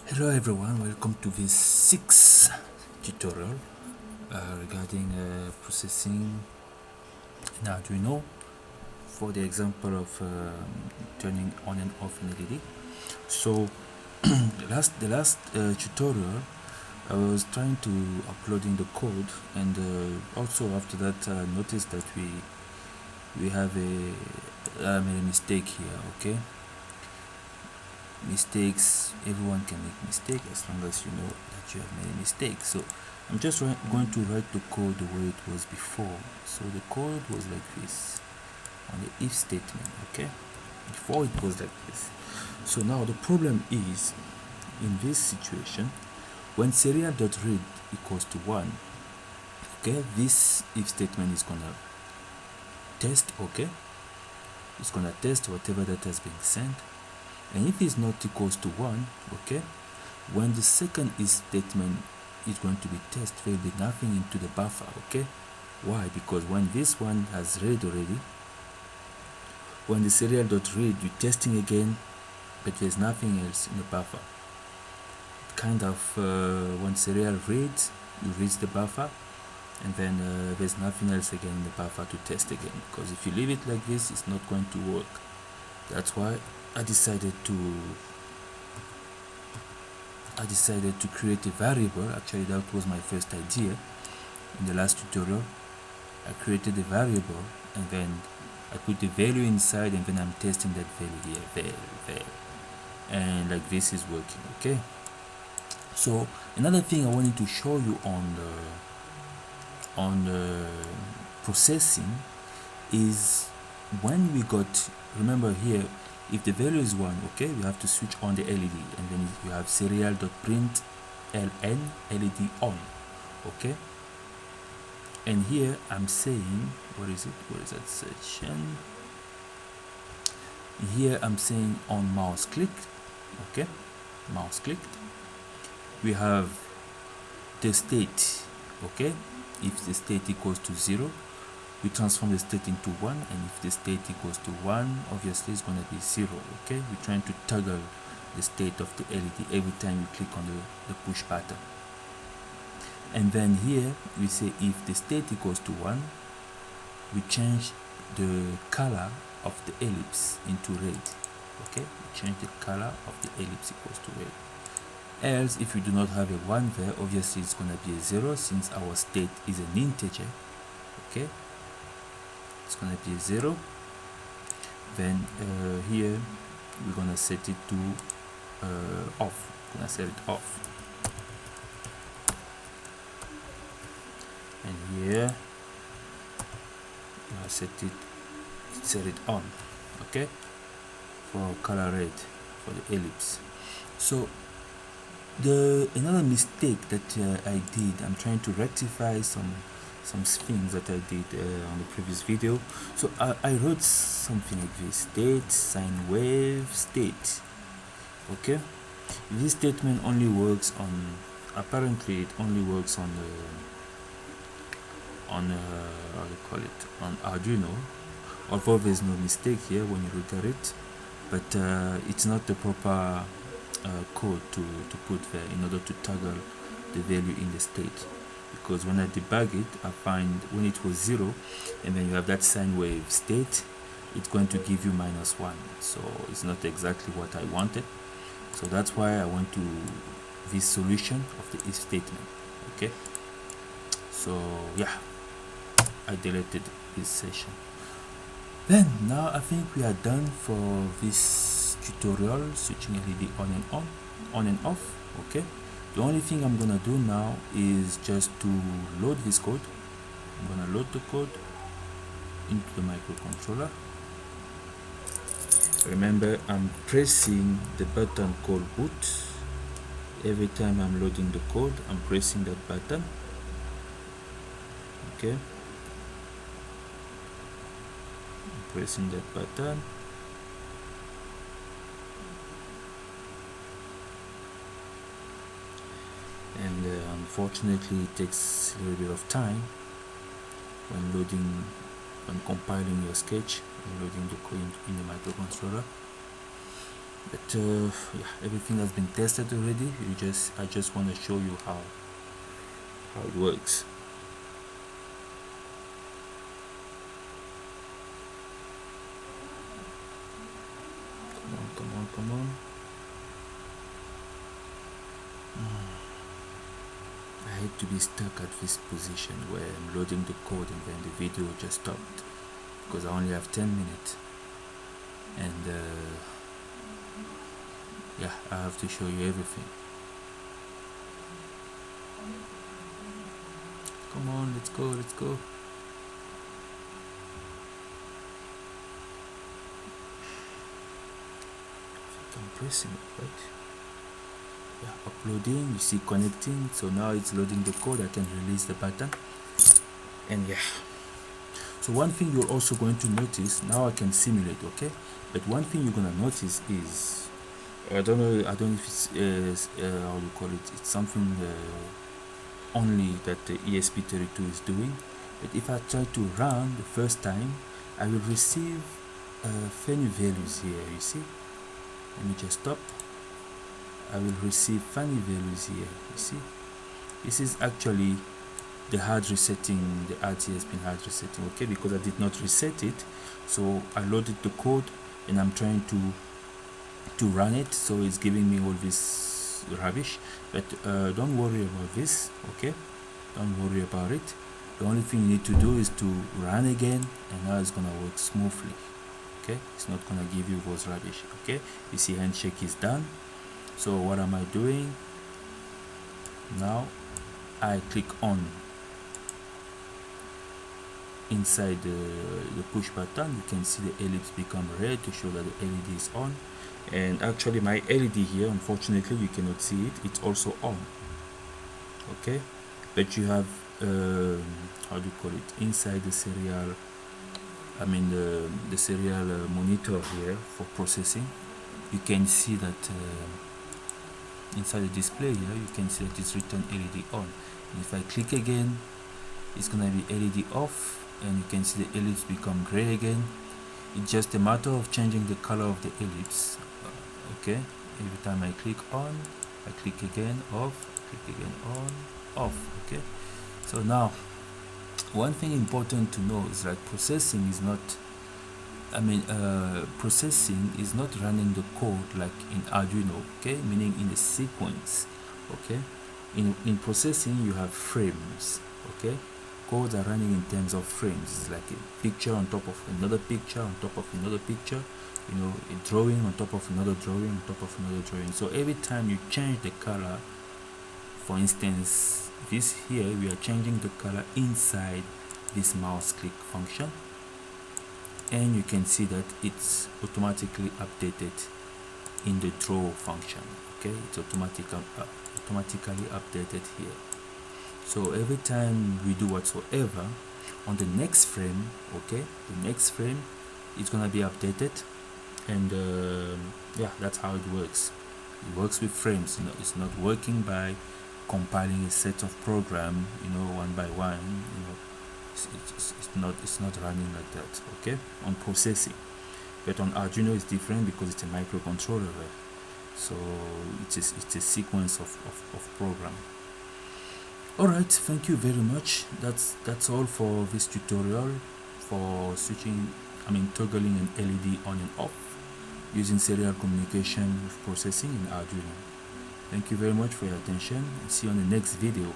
Hello everyone, welcome to this sixth tutorial regarding processing in Arduino for the example of turning on and off an LED. So the last tutorial I was trying to uploading the code, and also after that I noticed that we have a mistake here. Okay, mistakes, everyone can make mistakes as long as you know that you have made a mistake. So I'm just going to write the code the way it was before. So the code was like this on the if statement. Okay, before it was like this. So now the problem is, in this situation, when serial.read equals to 1, okay, this if statement is gonna test. Okay, it's gonna test whatever that has been sent, and if it's not equals to 1, okay, when the second if statement is going to be test, there will be nothing into the buffer. Okay, why? Because when this one has read already, when the serial.read, you're testing again, but there's nothing else in the buffer. Kind of when serial reads, you read the buffer, and then there's nothing else again in the buffer to test again, because if you leave it like this, it's not going to work. That's why I decided to create a variable. Actually, that was my first idea in the last tutorial. I created a variable, and then I put the value inside, and then I'm testing that value here, there, and like this is working. Okay, so another thing I wanted to show you on the processing is when we got, remember here, if the value is 1, okay, we have to switch on the LED, and then you have serial.print ln LED on. Okay, and here I'm saying, where is that section? Here I'm saying on mouse click. Okay, mouse clicked, we have the state. Okay, if the state equals to 0, we transform the state into 1, and if the state equals to 1, obviously it's going to be 0. Okay, we're trying to toggle the state of the LED every time you click on the push button. And then here we say if the state equals to 1, we change the color of the ellipse into red. Okay, we change the color of the ellipse equals to red. Else, if we do not have a 1 there, obviously it's going to be a 0, since our state is an integer. Okay, it's going to be a 0. Then here we're going to set it to off. We're going to set it off. And here we're going to set it on. Okay, for color red for the ellipse. So another mistake that I did, I'm trying to rectify some things that I did on the previous video. So I wrote something like this: state, sine wave, state. Okay, this statement only works on, apparently it only works on how do you call it, on Arduino, although there's no mistake here when you look at it, but it's not the proper code to put there in order to toggle the value in the state. Because when I debug it, I find when it was 0, and then you have that sine wave state, it's going to give you -1. So it's not exactly what I wanted. So that's why I went to this solution of the if statement. Okay, so yeah, I deleted this session. Then now I think we are done for this tutorial, switching LED on and off. Okay, the only thing I'm gonna do now is just to load this code. I'm gonna load the code into the microcontroller. Remember, I'm pressing the button called boot. Every time I'm loading the code, I'm pressing that button. Okay, I'm pressing that button. And unfortunately it takes a little bit of time when compiling your sketch and loading the code in the microcontroller. But yeah, everything has been tested already. I just want to show you how it works. Come on. I hate to be stuck at this position where I'm loading the code and then the video just stopped because I only have 10 minutes, and yeah, I have to show you everything. Come on, let's go. I'm pressing it, right? Yeah, uploading, you see connecting, so now it's loading the code. I can release the button, and yeah. So one thing you're also going to notice, now I can simulate, okay? But one thing you're gonna notice is, I don't know if it's how do you call it? It's something only that the ESP32 is doing. But if I try to run the first time, I will receive funny values here. You see? Let me just stop. I will receive funny values here. You see? This is actually the hard resetting, the RTS pin hard resetting, okay? Because I did not reset it, so I loaded the code and I'm trying to run it, so it's giving me all this rubbish. But don't worry about this, okay? Don't worry about it. The only thing you need to do is to run again, and now it's gonna work smoothly, okay? It's not gonna give you those rubbish, okay? You see handshake is done. So what am I doing now? I click on inside the push button. You can see the ellipse become red to show that the LED is on, and actually my LED here, unfortunately you cannot see it, it's also on, okay? But you have how do you call it, inside the serial, I mean the serial monitor here for processing, you can see that inside the display here you can see that it's written LED on, and if I click again it's gonna be LED off, and you can see the ellipse become gray again. It's just a matter of changing the color of the ellipse, okay? Every time I click on, I click again off, click again on, off, okay? So now one thing important to know is that processing is not, processing is not running the code like in Arduino, okay? Meaning in the sequence, okay? In processing you have frames, okay? Codes are running in terms of frames. It's like a picture on top of another picture on top of another picture, you know, a drawing on top of another drawing on top of another drawing. So every time you change the color, for instance this here, we are changing the color inside this mouse click function, and you can see that it's automatically updated in the draw function, okay? It's automatically updated here. So every time we do whatsoever on the next frame, okay, the next frame is gonna be updated, and yeah, that's how it works. It works with frames, you know. It's not working by compiling a set of program, you know, one by one, you know. It's not running like that, okay, on processing. But on Arduino it's different because it's a microcontroller, right? So it's a sequence of program. Alright, thank you very much. That's all for this tutorial for switching, toggling an LED on and off using serial communication with processing in Arduino. Thank you very much for your attention, and see you on the next video.